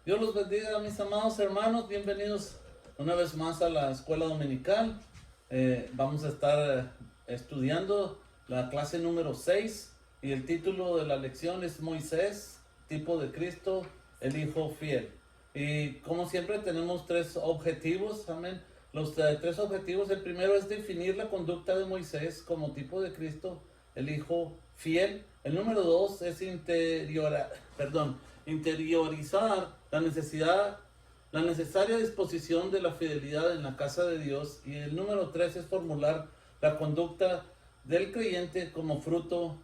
Dios los bendiga, mis amados hermanos. Bienvenidos una vez más a la escuela dominical. Vamos a estar estudiando la clase número 6 y el título de la lección es Moisés, tipo de Cristo, el Hijo fiel. Y como siempre tenemos tres objetivos, amén. Los tres objetivos, el primero es definir la conducta de Moisés como tipo de Cristo, el Hijo fiel. El número dos es interiorizar la necesaria disposición de la fidelidad en la casa de Dios. Y el número tres es formular la conducta del creyente como fruto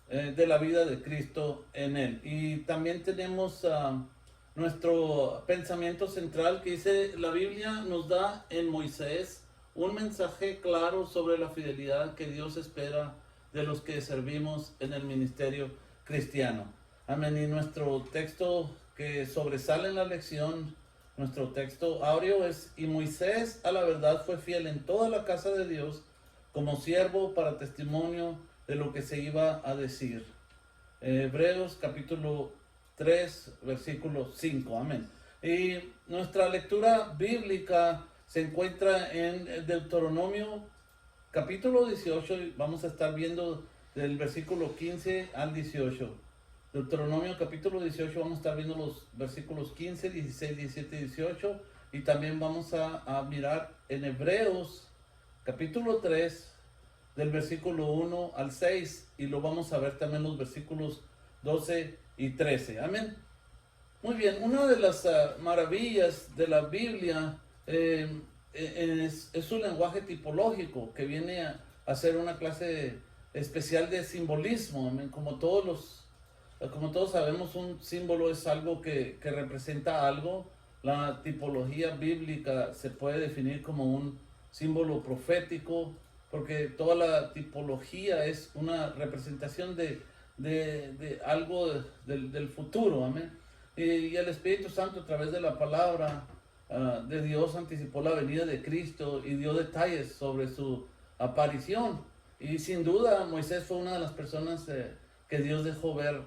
de la vida de Cristo en él. Y también tenemos nuestro pensamiento central que dice: la Biblia nos da en Moisés un mensaje claro sobre la fidelidad que Dios espera de los que servimos en el ministerio cristiano. Amén. Y nuestro texto que sobresale en la lección, nuestro texto áureo es: y Moisés a la verdad fue fiel en toda la casa de Dios como siervo para testimonio de lo que se iba a decir. Hebreos capítulo 3, versículo 5. Amén. Y nuestra lectura bíblica se encuentra en Deuteronomio capítulo 18. Y vamos a estar viendo del versículo 15 al 18. Deuteronomio capítulo 18, vamos a estar viendo los versículos 15, 16, 17 y 18. Y también vamos a mirar en Hebreos capítulo 3, del versículo 1 al 6. Y lo vamos a ver también los versículos 12 y 13. Amén. Muy bien, una de las maravillas de la Biblia es su lenguaje tipológico, que viene a ser una clase especial de simbolismo. Amén. Como todos sabemos, un símbolo es algo que representa algo. La tipología bíblica se puede definir como un símbolo profético, porque toda la tipología es una representación de algo del futuro. Amén. Y el Espíritu Santo, a través de la palabra de Dios, anticipó la venida de Cristo y dio detalles sobre su aparición. Y sin duda Moisés fue una de las personas que Dios dejó ver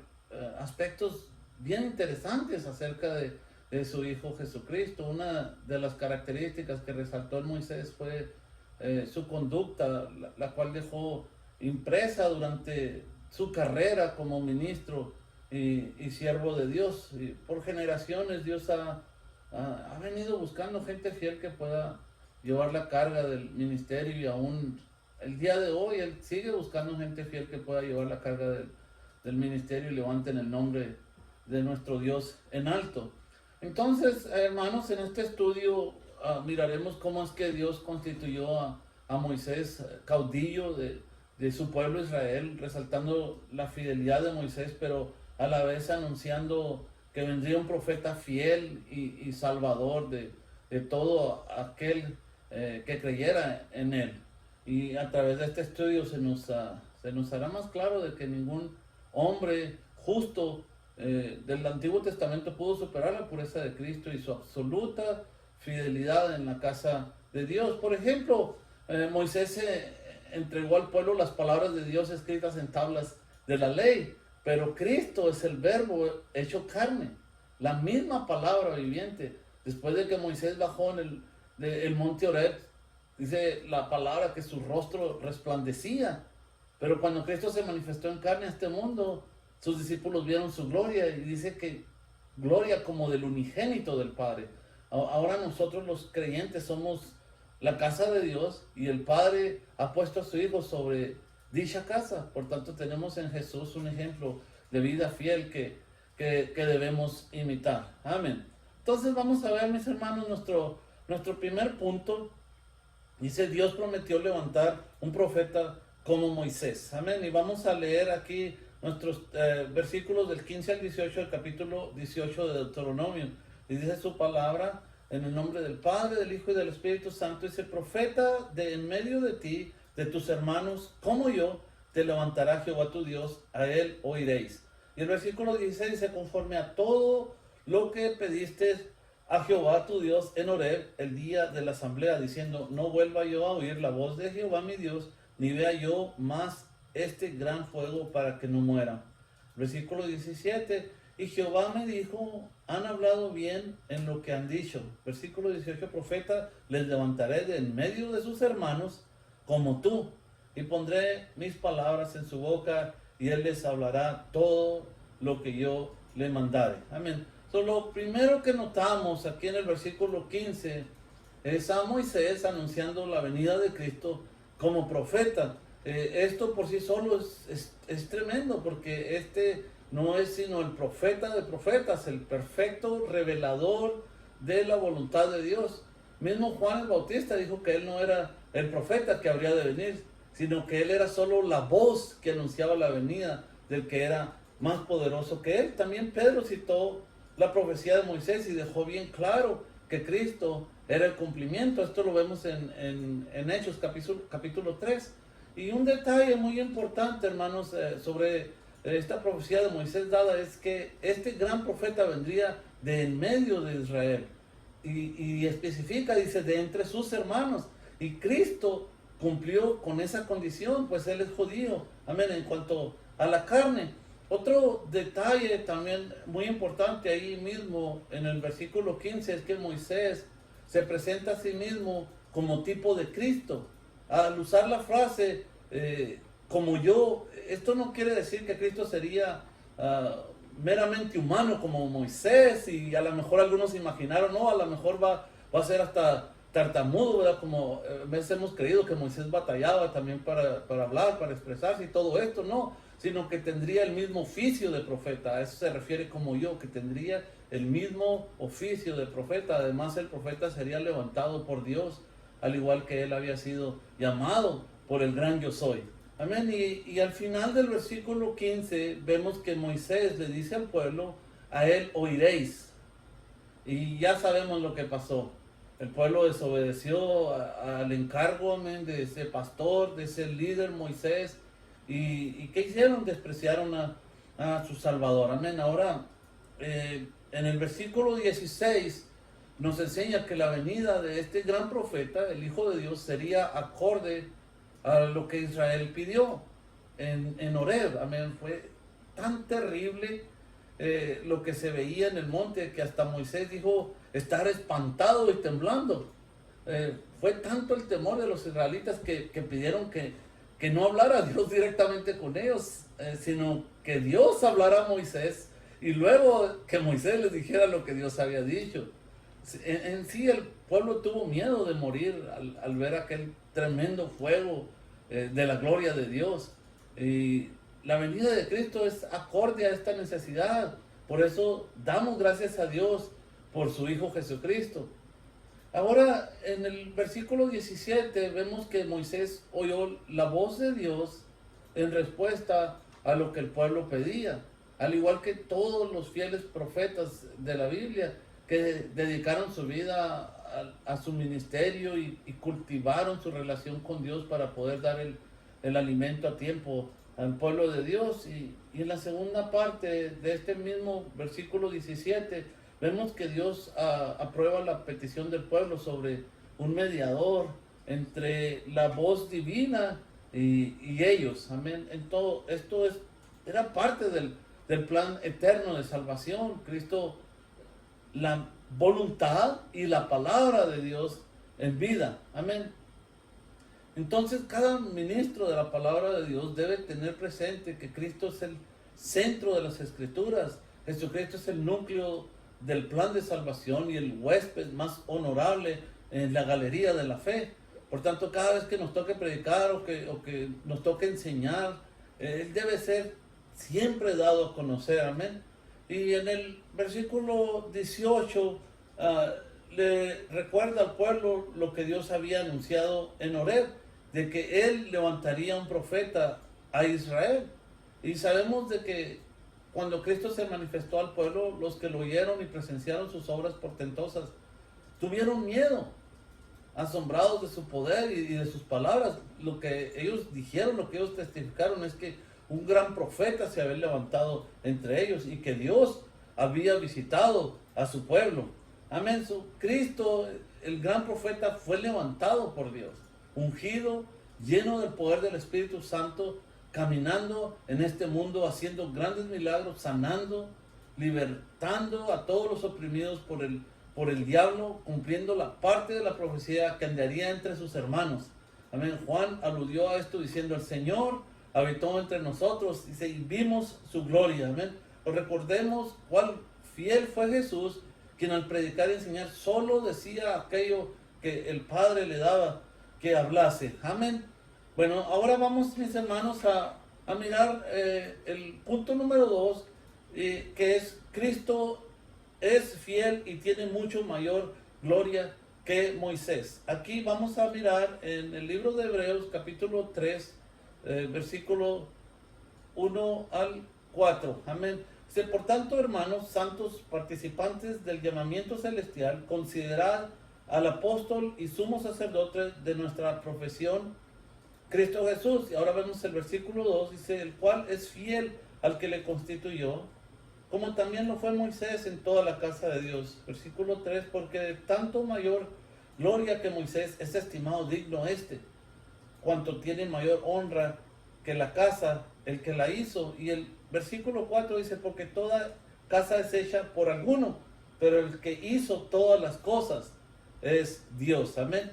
aspectos bien interesantes acerca de su Hijo Jesucristo. Una de las características que resaltó en Moisés fue su conducta, la cual dejó impresa durante su carrera como ministro y siervo de Dios. Y por generaciones Dios ha venido buscando gente fiel que pueda llevar la carga del ministerio, y aún el día de hoy Él sigue buscando gente fiel que pueda llevar la carga del ministerio y levanten el nombre de nuestro Dios en alto. Entonces, hermanos, en este estudio miraremos cómo es que Dios constituyó a Moisés caudillo de su pueblo Israel, resaltando la fidelidad de Moisés, pero a la vez anunciando que vendría un profeta fiel y salvador de todo aquel que creyera en él. Y a través de este estudio se nos hará más claro de que ningún hombre justo del Antiguo Testamento pudo superar la pureza de Cristo y su absoluta fidelidad en la casa de Dios. Por ejemplo, Moisés entregó al pueblo las palabras de Dios escritas en tablas de la ley, pero Cristo es el verbo hecho carne, la misma palabra viviente. Después de que Moisés bajó en el monte Horeb, dice la palabra que su rostro resplandecía. Pero cuando Cristo se manifestó en carne a este mundo, sus discípulos vieron su gloria, y dice que gloria como del unigénito del Padre. Ahora nosotros los creyentes somos la casa de Dios, y el Padre ha puesto a su Hijo sobre dicha casa. Por tanto, tenemos en Jesús un ejemplo de vida fiel que debemos imitar. Amén. Entonces vamos a ver, mis hermanos, nuestro primer punto. Dice: Dios prometió levantar un profeta como Moisés. Amén. Y vamos a leer aquí nuestros versículos del 15 al 18 del capítulo 18 de Deuteronomio. Y dice su palabra: en el nombre del Padre, del Hijo y del Espíritu Santo. Dice: profeta de en medio de ti, de tus hermanos, como yo, te levantará Jehová tu Dios, a él oiréis. Y el versículo 16 dice: conforme a todo lo que pediste a Jehová tu Dios en Horeb el día de la asamblea, diciendo: no vuelva yo a oír la voz de Jehová mi Dios, ni vea yo más este gran fuego, para que no muera. Versículo 17: Y Jehová me dijo, han hablado bien en lo que han dicho. Versículo 18, profeta, les levantaré de en medio de sus hermanos como tú, y pondré mis palabras en su boca, y él les hablará todo lo que yo le mandare. Amén. So, lo primero que notamos aquí en el versículo 15 es a Moisés anunciando la venida de Cristo como profeta. Esto por sí solo es tremendo, porque este no es sino el profeta de profetas, el perfecto revelador de la voluntad de Dios. Mismo Juan el Bautista dijo que él no era el profeta que habría de venir, sino que él era solo la voz que anunciaba la venida del que era más poderoso que él. También Pedro citó la profecía de Moisés y dejó bien claro que Cristo era el cumplimiento. Esto lo vemos en Hechos capítulo 3. Y un detalle muy importante, hermanos, sobre esta profecía de Moisés dada es que este gran profeta vendría de en medio de Israel. Y especifica, dice, de entre sus hermanos. Y Cristo cumplió con esa condición, pues él es judío. Amén. En cuanto a la carne. Otro detalle también muy importante ahí mismo en el versículo 15 es que Moisés se presenta a sí mismo como tipo de Cristo. Al usar la frase como yo, esto no quiere decir que Cristo sería meramente humano como Moisés, y a lo mejor algunos imaginaron, no, a lo mejor va a ser hasta tartamudo, ¿verdad? Como a veces hemos creído que Moisés batallaba también para hablar, para expresarse y todo esto, no, sino que tendría el mismo oficio de profeta. A eso se refiere como yo, que tendría el mismo oficio de profeta. Además, el profeta sería levantado por Dios, al igual que él había sido llamado por el gran yo soy. Amén. Y al final del versículo 15 vemos que Moisés le dice al pueblo, a él oiréis. Y ya sabemos lo que pasó. El pueblo desobedeció al encargo, amén, de ese pastor, de ese líder Moisés. ¿Y qué hicieron? Despreciaron a su Salvador. Amén. Ahora, en el versículo 16 nos enseña que la venida de este gran profeta, el Hijo de Dios, sería acorde a lo que Israel pidió en Horeb. Amén. Fue tan terrible lo que se veía en el monte que hasta Moisés dijo estar espantado y temblando. Fue tanto el temor de los israelitas que pidieron que no hablara Dios directamente con ellos, sino que Dios hablara a Moisés y luego que Moisés les dijera lo que Dios había dicho. En sí el pueblo tuvo miedo de morir al ver aquel tremendo fuego de la gloria de Dios. Y la venida de Cristo es acorde a esta necesidad. Por eso damos gracias a Dios por su Hijo Jesucristo. Ahora, en el versículo 17 vemos que Moisés oyó la voz de Dios en respuesta a lo que el pueblo pedía, al igual que todos los fieles profetas de la Biblia que dedicaron su vida a su ministerio y cultivaron su relación con Dios para poder dar el alimento a tiempo al pueblo de Dios. Y en la segunda parte de este mismo versículo 17 vemos que Dios aprueba la petición del pueblo sobre un mediador entre la voz divina y ellos. Amén. En todo esto era parte del plan eterno de salvación. Cristo, la voluntad y la palabra de Dios en vida. Amén. Entonces cada ministro de la palabra de Dios debe tener presente que Cristo es el centro de las Escrituras. Jesucristo es el núcleo del plan de salvación y el huésped más honorable en la galería de la fe. Por tanto, cada vez que nos toque predicar o que nos toque enseñar, Él debe ser siempre dado a conocer. Amén. Y en el versículo 18 le recuerda al pueblo lo que Dios había anunciado en Horeb, de que Él levantaría un profeta a Israel. Y sabemos de que cuando Cristo se manifestó al pueblo, los que lo oyeron y presenciaron sus obras portentosas tuvieron miedo, asombrados de su poder y de sus palabras. Lo que ellos dijeron, lo que ellos testificaron es que un gran profeta se había levantado entre ellos y que Dios había visitado a su pueblo. Amén. Cristo, el gran profeta, fue levantado por Dios, ungido, lleno del poder del Espíritu Santo, caminando en este mundo, haciendo grandes milagros, sanando, libertando a todos los oprimidos por el diablo, cumpliendo la parte de la profecía que andaría entre sus hermanos. Amén. Juan aludió a esto diciendo: el Señor habitó entre nosotros y vimos su gloria. Amén. Pues recordemos cuál fiel fue Jesús, quien al predicar y enseñar solo decía aquello que el Padre le daba que hablase. Amén. Bueno, ahora vamos, mis hermanos, a mirar el punto número 2, que es: Cristo es fiel y tiene mucho mayor gloria que Moisés. Aquí vamos a mirar en el libro de Hebreos, capítulo 3, versículo 1 al 4. Amén. Dice: por tanto, hermanos santos, participantes del llamamiento celestial, considerad al apóstol y sumo sacerdote de nuestra profesión, Cristo Jesús. Y ahora vemos el versículo 2, dice: el cual es fiel al que le constituyó, como también lo fue Moisés en toda la casa de Dios. Versículo 3, porque de tanto mayor gloria que Moisés es estimado digno cuanto tiene mayor honra que la casa, el que la hizo. Y el versículo 4 dice: porque toda casa es hecha por alguno, pero el que hizo todas las cosas es Dios. Amén.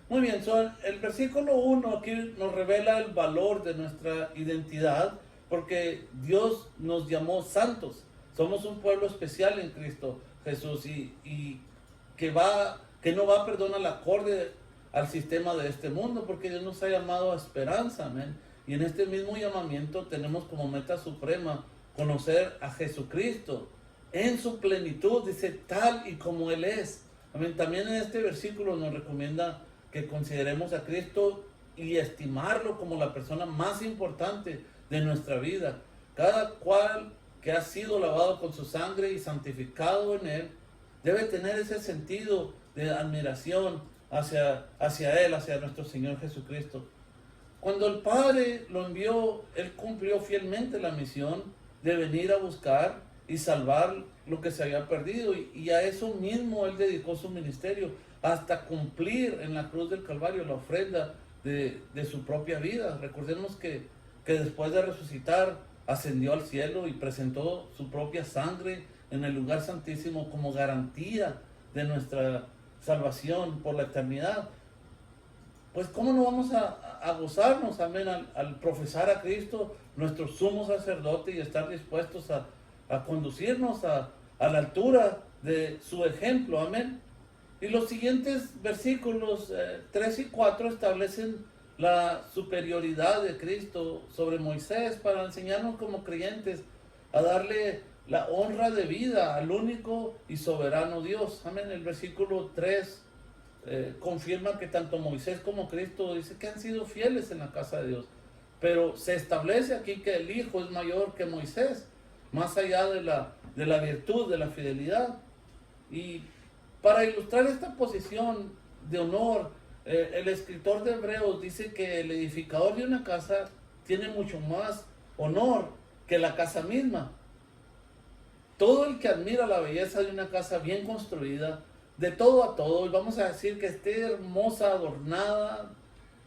Muy bien, el versículo 1 aquí nos revela el valor de nuestra identidad, porque Dios nos llamó santos. Somos un pueblo especial en Cristo Jesús, y que no va a perdonar la acorde al sistema de este mundo, porque Dios nos ha llamado a esperanza. Amén. Y en este mismo llamamiento tenemos como meta suprema conocer a Jesucristo en su plenitud, dice, tal y como Él es. Amén. También en este versículo nos recomienda que consideremos a Cristo y estimarlo como la persona más importante de nuestra vida. Cada cual que ha sido lavado con su sangre y santificado en Él, debe tener ese sentido de admiración hacia Él, hacia nuestro Señor Jesucristo. Cuando el Padre lo envió, Él cumplió fielmente la misión de venir a buscar y salvar lo que se había perdido, y a eso mismo Él dedicó su ministerio, hasta cumplir en la cruz del Calvario la ofrenda de su propia vida. Recordemos que después de resucitar, ascendió al cielo y presentó su propia sangre en el lugar santísimo como garantía de nuestra salvación por la eternidad. Pues cómo no vamos a gozarnos, amén, al profesar a Cristo, nuestro sumo sacerdote, y estar dispuestos a conducirnos a la altura de su ejemplo, amén. Y los siguientes versículos 3 y 4 establecen la superioridad de Cristo sobre Moisés para enseñarnos como creyentes a darle la honra de vida al único y soberano Dios. Amén. El versículo 3 confirma que tanto Moisés como Cristo dice que han sido fieles en la casa de Dios. Pero se establece aquí que el Hijo es mayor que Moisés, más allá de la virtud, de la fidelidad. Y para ilustrar esta posición de honor, el escritor de Hebreos dice que el edificador de una casa tiene mucho más honor que la casa misma. Todo el que admira la belleza de una casa bien construida, de todo a todo, y vamos a decir que esté hermosa, adornada,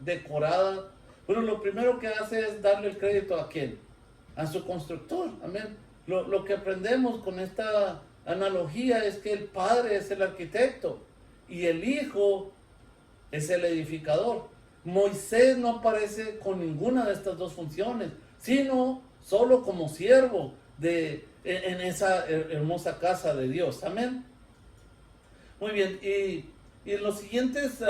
decorada, bueno, lo primero que hace es darle el crédito ¿a quién? A su constructor. Amén. Lo que aprendemos con esta analogía es que el Padre es el arquitecto y el Hijo es el edificador. Moisés no aparece con ninguna de estas dos funciones, sino solo como siervo en esa hermosa casa de Dios. Amén. Muy bien, y en los siguientes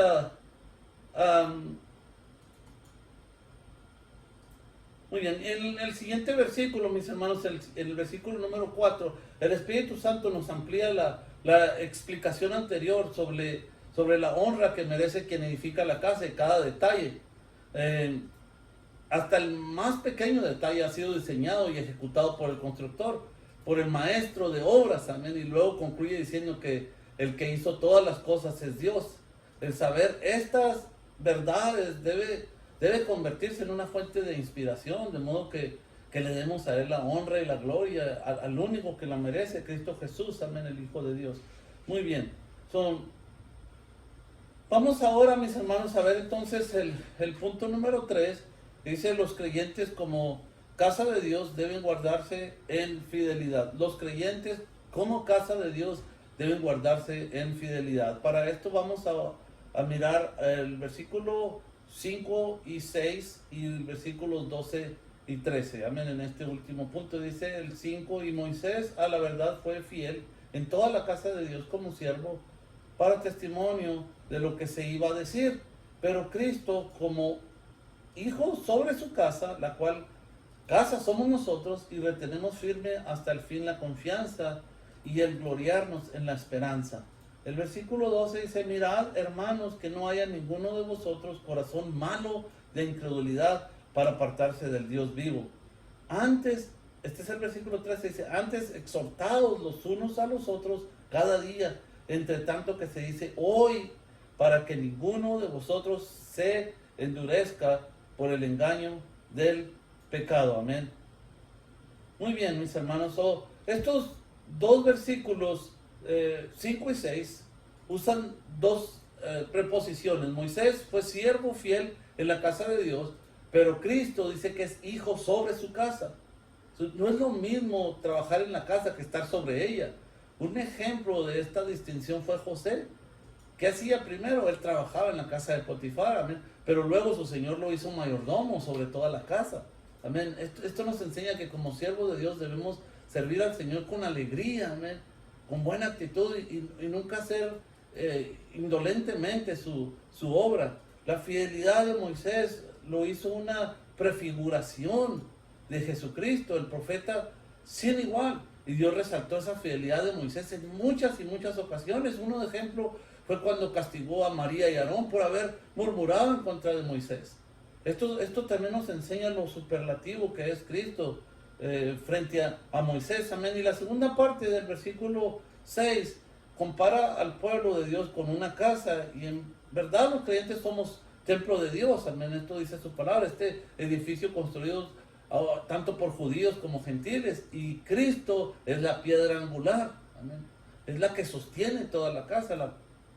muy bien, en el siguiente versículo, mis hermanos, el versículo número 4, el Espíritu Santo nos amplía la explicación anterior sobre la honra que merece quien edifica la casa y cada detalle. Hasta el más pequeño detalle ha sido diseñado y ejecutado por el constructor, por el maestro de obras. Amén. Y luego concluye diciendo que el que hizo todas las cosas es Dios. El saber estas verdades debe convertirse en una fuente de inspiración, de modo que le demos a Él la honra y la gloria, al único que la merece, Cristo Jesús, amén, el Hijo de Dios. Muy bien. Vamos ahora, mis hermanos, a ver entonces el punto número 3, que dice los creyentes como casa de Dios deben guardarse en fidelidad. Los creyentes como casa de Dios deben guardarse en fidelidad. Para esto vamos a mirar el versículo 5 y 6 y el versículos 12 y 13. Amén. En este último punto dice el 5: y Moisés a la verdad fue fiel en toda la casa de Dios como siervo para testimonio de lo que se iba a decir. Pero Cristo como hijo sobre su casa, la cual casa somos nosotros, y retenemos firme hasta el fin la confianza y el gloriarnos en la esperanza. El versículo 12 dice: mirad, hermanos, que no haya ninguno de vosotros corazón malo de incredulidad para apartarse del Dios vivo. Antes, este es el versículo 13, dice: antes exhortados los unos a los otros cada día, entre tanto que se dice hoy, para que ninguno de vosotros se endurezca por el engaño del pecado. Amén. Muy bien, mis hermanos. Estos dos versículos 5 y 6 usan dos preposiciones. Moisés fue siervo fiel en la casa de Dios, pero Cristo dice que es hijo sobre su casa. No es lo mismo trabajar en la casa que estar sobre ella. Un ejemplo de esta distinción fue José. ¿Qué hacía primero? Él trabajaba en la casa de Potifar, amén, pero luego su Señor lo hizo mayordomo sobre toda la casa. Amén. Esto nos enseña que como siervos de Dios debemos servir al Señor con alegría, amén, con buena actitud y nunca hacer indolentemente su obra. La fidelidad de Moisés lo hizo una prefiguración de Jesucristo, el profeta sin igual. Y Dios resaltó esa fidelidad de Moisés en muchas y muchas ocasiones. Uno de ejemplo fue cuando castigó a María y Aarón por haber murmurado en contra de Moisés. Esto también nos enseña lo superlativo que es Cristo frente a Moisés. Amén. Y la segunda parte del versículo 6 compara al pueblo de Dios con una casa. Y en verdad los creyentes somos templo de Dios. Amén. Esto dice su palabra. Este edificio construido tanto por judíos como gentiles. Y Cristo es la piedra angular. Amén. Es la que sostiene toda la casa. La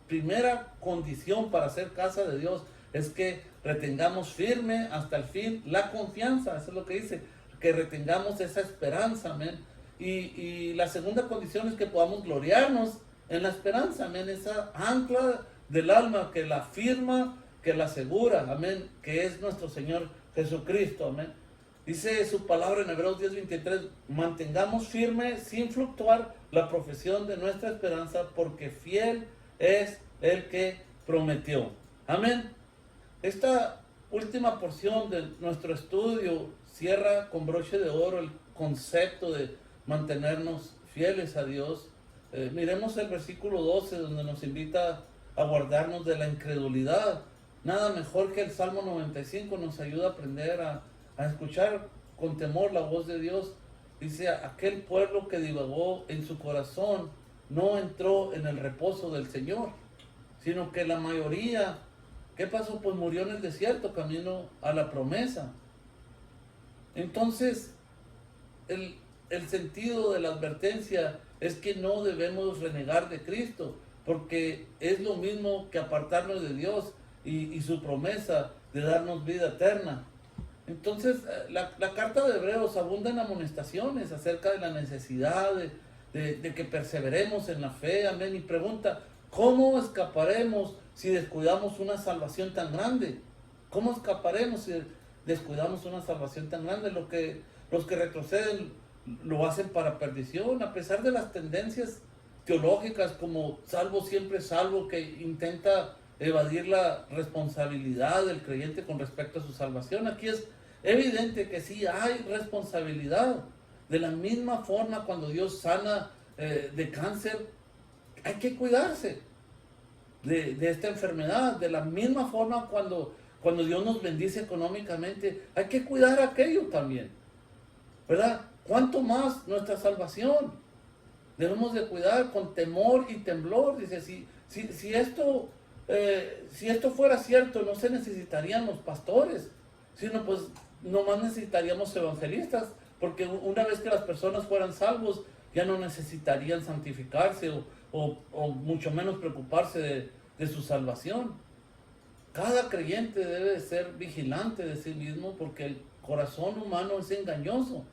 primera condición para ser casa de Dios es que retengamos firme hasta el fin la confianza. Eso es lo que dice, que retengamos esa esperanza, amén. Y la segunda condición es que podamos gloriarnos en la esperanza, amén. Esa ancla del alma que la firma, que la asegura, amén, que es nuestro Señor Jesucristo, amén. Dice su palabra en Hebreos 10:23, mantengamos firme sin fluctuar la profesión de nuestra esperanza, porque fiel es el que prometió. Amén. Esta última porción de nuestro estudio cierra con broche de oro el concepto de mantenernos fieles a Dios. Miremos el versículo 12, donde nos invita a guardarnos de la incredulidad. Nada mejor que el Salmo 95 nos ayuda a aprender a escuchar con temor la voz de Dios. Dice: aquel pueblo que divagó en su corazón no entró en el reposo del Señor, sino que la mayoría, ¿qué pasó? Pues murió en el desierto, camino a la promesa. Entonces, el sentido de la advertencia es que no debemos renegar de Cristo, porque es lo mismo que apartarnos de Dios y su promesa de darnos vida eterna. Entonces, la carta de Hebreos abunda en amonestaciones acerca de la necesidad de que perseveremos en la fe, amén, y pregunta: ¿cómo escaparemos si descuidamos una salvación tan grande? ¿Cómo escaparemos si descuidamos una salvación tan grande? Los que retroceden lo hacen para perdición, a pesar de las tendencias teológicas como salvo siempre salvo, que intenta evadir la responsabilidad del creyente con respecto a su salvación. Aquí es evidente que sí hay responsabilidad. De la misma forma, cuando Dios sana de cáncer, hay que cuidarse de esta enfermedad. De la misma forma, cuando Dios nos bendice económicamente, hay que cuidar aquello también, ¿verdad? ¿Cuánto más nuestra salvación? Debemos de cuidar con temor y temblor. Dice, si esto fuera cierto, no se necesitarían los pastores, sino pues nomás necesitaríamos evangelistas, porque una vez que las personas fueran salvos, ya no necesitarían santificarse o mucho menos preocuparse de su salvación. Cada creyente debe ser vigilante de sí mismo, porque corazón humano es engañoso.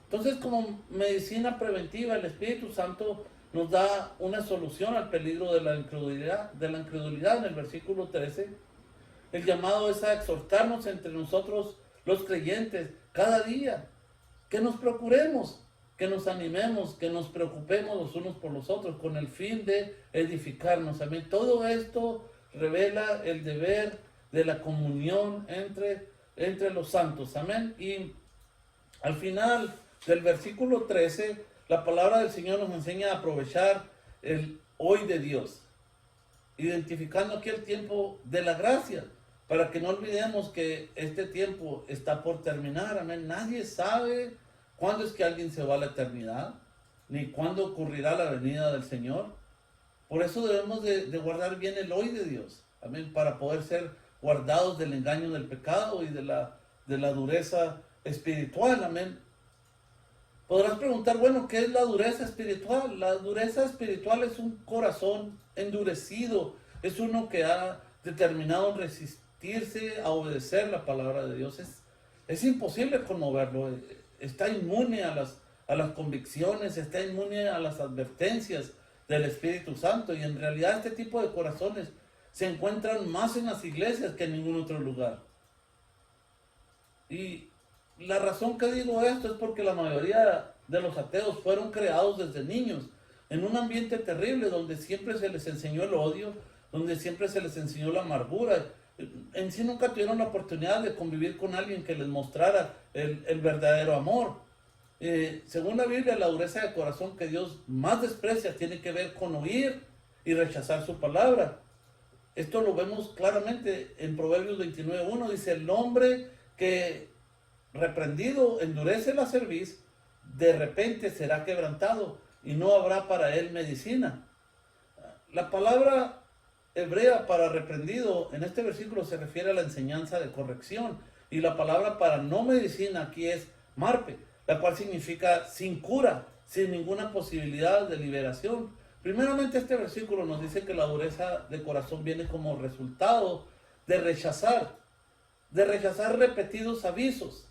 Entonces, como medicina preventiva, el Espíritu Santo nos da una solución al peligro de la incredulidad en el versículo 13. El llamado es a exhortarnos entre nosotros, los creyentes, cada día, que nos procuremos, que nos animemos, que nos preocupemos los unos por los otros, con el fin de edificarnos. Amén. Todo esto revela el deber de la comunión entre los santos. Amén. Y al final del versículo 13, la palabra del Señor nos enseña a aprovechar el hoy de Dios, identificando aquí el tiempo de la gracia, para que no olvidemos que este tiempo está por terminar. Amén. Nadie sabe cuándo es que alguien se va a la eternidad, ni cuándo ocurrirá la venida del Señor. Por eso debemos de guardar bien el hoy de Dios. Amén. Para poder ser guardados del engaño del pecado y de la dureza espiritual. Amén. Podrás preguntar, bueno, ¿qué es la dureza espiritual? La dureza espiritual es un corazón endurecido. Es uno que ha determinado en resistirse a obedecer la palabra de Dios. Es imposible conmoverlo. Está inmune a las convicciones, está inmune a las advertencias del Espíritu Santo. Y en realidad este tipo de corazones se encuentran más en las iglesias que en ningún otro lugar. Y la razón que digo esto es porque la mayoría de los ateos fueron creados desde niños en un ambiente terrible donde siempre se les enseñó el odio, donde siempre se les enseñó la amargura. En sí nunca tuvieron la oportunidad de convivir con alguien que les mostrara el verdadero amor. Según la Biblia, la dureza de corazón que Dios más desprecia tiene que ver con oír y rechazar su palabra. Esto lo vemos claramente en Proverbios 29:1. Dice, el hombre que reprendido endurece la cerviz, de repente será quebrantado y no habrá para él medicina. La palabra hebrea para reprendido en este versículo se refiere a la enseñanza de corrección, y la palabra para no medicina aquí es marpe, la cual significa sin cura, sin ninguna posibilidad de liberación. Primeramente, este versículo nos dice que la dureza de corazón viene como resultado de rechazar repetidos avisos,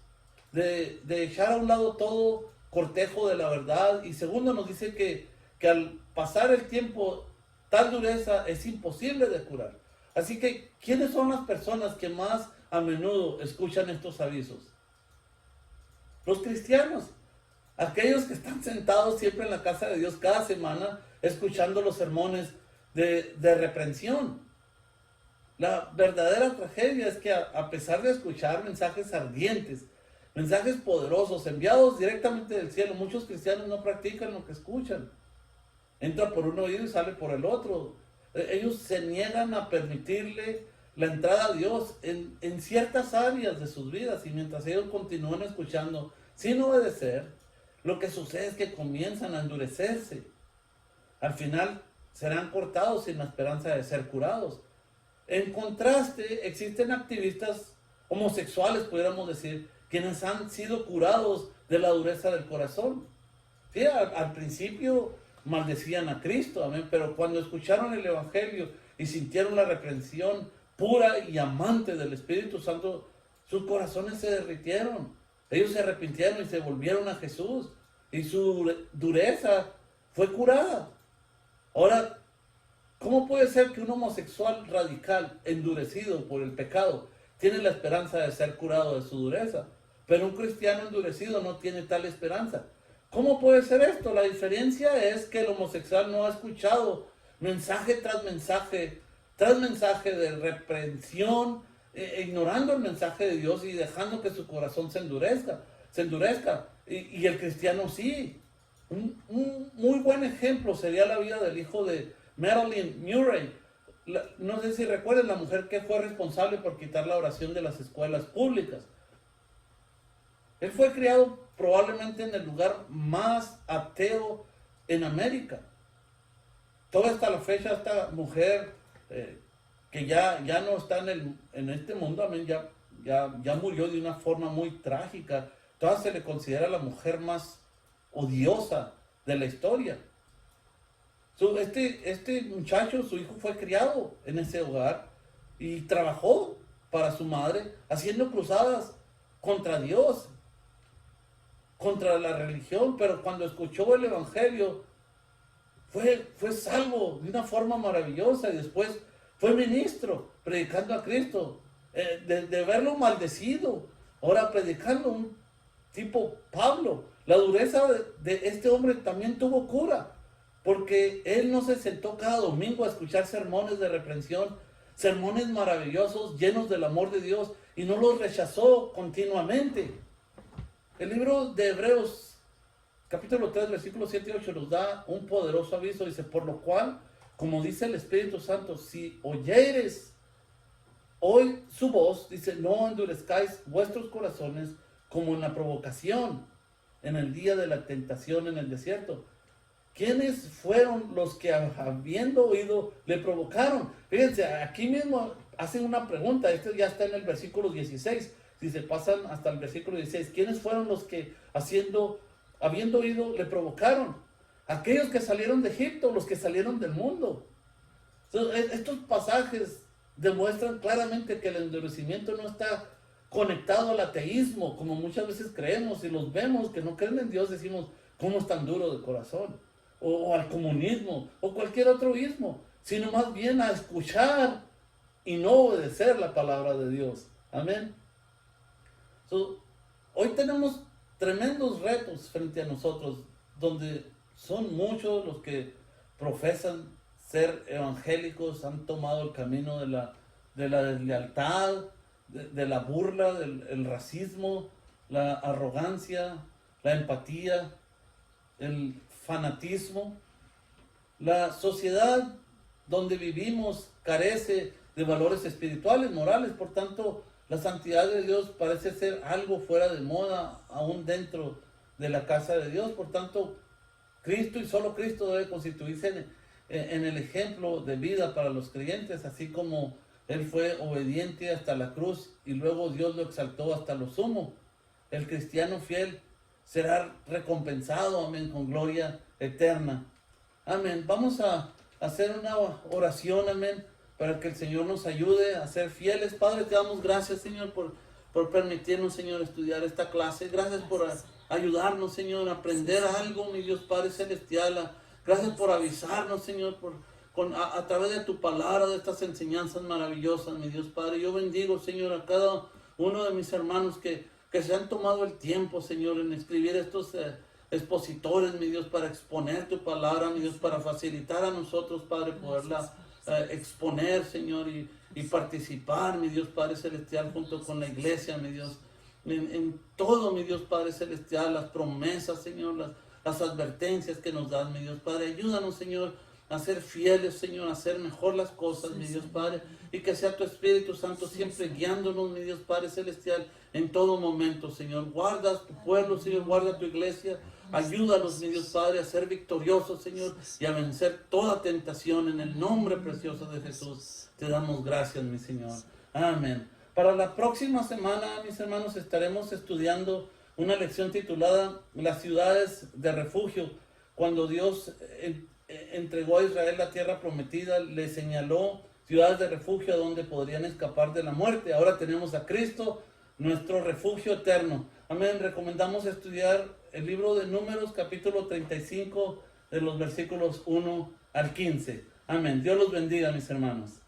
de echar a un lado todo cortejo de la verdad. Y segundo, nos dice que al pasar el tiempo, tal dureza es imposible de curar. Así que, ¿quiénes son las personas que más a menudo escuchan estos avisos? Los cristianos, aquellos que están sentados siempre en la casa de Dios cada semana, escuchando los sermones de reprensión. La verdadera tragedia es que a pesar de escuchar mensajes ardientes, mensajes poderosos, enviados directamente del cielo, muchos cristianos no practican lo que escuchan. Entra por un oído y sale por el otro. Ellos se niegan a permitirle la entrada a Dios en ciertas áreas de sus vidas, y mientras ellos continúan escuchando sin obedecer, lo que sucede es que comienzan a endurecerse. Al final serán cortados sin la esperanza de ser curados. En contraste, existen activistas homosexuales, pudiéramos decir, quienes han sido curados de la dureza del corazón. Sí, al principio maldecían a Cristo, amén, pero cuando escucharon el Evangelio y sintieron la reprensión pura y amante del Espíritu Santo, sus corazones se derritieron. Ellos se arrepintieron y se volvieron a Jesús, y su dureza fue curada. Ahora, ¿cómo puede ser que un homosexual radical, endurecido por el pecado, tiene la esperanza de ser curado de su dureza, pero un cristiano endurecido no tiene tal esperanza? ¿Cómo puede ser esto? La diferencia es que el homosexual no ha escuchado mensaje tras mensaje de reprensión, ignorando el mensaje de Dios y dejando que su corazón se endurezca. Y el cristiano sí. Un muy buen ejemplo sería la vida del hijo de Marilyn Murray. No sé si recuerden, la mujer que fue responsable por quitar la oración de las escuelas públicas. Él fue criado probablemente en el lugar más ateo en América. Toda hasta la fecha, esta mujer que ya no está en este mundo, amén, ya murió de una forma muy trágica. Todavía se le considera la mujer más odiosa de la historia. Este muchacho, su hijo, fue criado en ese hogar y trabajó para su madre haciendo cruzadas contra Dios, contra la religión, pero cuando escuchó el evangelio, fue salvo de una forma maravillosa y después fue ministro, predicando a Cristo, de verlo maldecido, ahora predicando un tipo Pablo. La dureza de este hombre también tuvo cura, porque él no se sentó cada domingo a escuchar sermones de reprensión, sermones maravillosos, llenos del amor de Dios, y no los rechazó continuamente. El libro de Hebreos, capítulo 3, versículos 7 y 8, nos da un poderoso aviso. Dice, por lo cual, como dice el Espíritu Santo, si oyereis hoy su voz, dice, no endurezcáis vuestros corazones como en la provocación, en el día de la tentación en el desierto. ¿Quiénes fueron los que habiendo oído le provocaron? Fíjense, aquí mismo hacen una pregunta, esto ya está en el versículo 16, si se pasan hasta el versículo 16, ¿quiénes fueron los que habiendo oído le provocaron? Aquellos que salieron de Egipto, los que salieron del mundo. Entonces, estos pasajes demuestran claramente que el endurecimiento no está conectado al ateísmo, como muchas veces creemos, y los vemos que no creen en Dios, decimos, ¿cómo es tan duro de corazón? O al comunismo, o cualquier otro ismo, sino más bien a escuchar y no obedecer la palabra de Dios. Amén. Hoy tenemos tremendos retos frente a nosotros, donde son muchos los que profesan ser evangélicos, han tomado el camino de la deslealtad, de la burla, del racismo, la arrogancia, la empatía, el fanatismo. La sociedad donde vivimos carece de valores espirituales, morales, por tanto, la santidad de Dios parece ser algo fuera de moda, aún dentro de la casa de Dios. Por tanto, Cristo y solo Cristo debe constituirse en el ejemplo de vida para los creyentes, así como Él fue obediente hasta la cruz y luego Dios lo exaltó hasta lo sumo. El cristiano fiel será recompensado, amén, con gloria eterna. Amén. Vamos a hacer una oración, amén, para que el Señor nos ayude a ser fieles. Padre, te damos gracias, Señor, por permitirnos, Señor, estudiar esta clase. Gracias por ayudarnos, Señor, a aprender algo, mi Dios Padre Celestial. Gracias por avisarnos, Señor, a través de tu palabra, de estas enseñanzas maravillosas, mi Dios Padre. Yo bendigo, Señor, a cada uno de mis hermanos que se han tomado el tiempo, Señor, en escribir estos expositores, mi Dios, para exponer tu palabra, mi Dios, para facilitar a nosotros, Padre, poderla exponer, Señor, y participar, mi Dios Padre Celestial, junto con la iglesia, mi Dios, en todo, mi Dios Padre Celestial, las promesas, Señor, las advertencias que nos das, mi Dios Padre. Ayúdanos, Señor, a ser fieles, Señor, a hacer mejor las cosas, mi Dios Padre, y que sea tu Espíritu Santo siempre guiándonos, mi Dios Padre Celestial, en todo momento, Señor. Guarda tu pueblo, Señor, guarda tu iglesia. Ayúdanos, mi Dios Padre, a ser victoriosos, Señor, y a vencer toda tentación en el nombre precioso de Jesús. Te damos gracias, mi Señor. Amén. Para la próxima semana, mis hermanos, estaremos estudiando una lección titulada Las ciudades de refugio. Cuando Dios entregó a Israel la tierra prometida, le señaló ciudades de refugio a donde podrían escapar de la muerte. Ahora tenemos a Cristo, nuestro refugio eterno. Amén. Recomendamos estudiar el libro de Números, capítulo 35, de los versículos 1 al 15. Amén. Dios los bendiga, mis hermanos.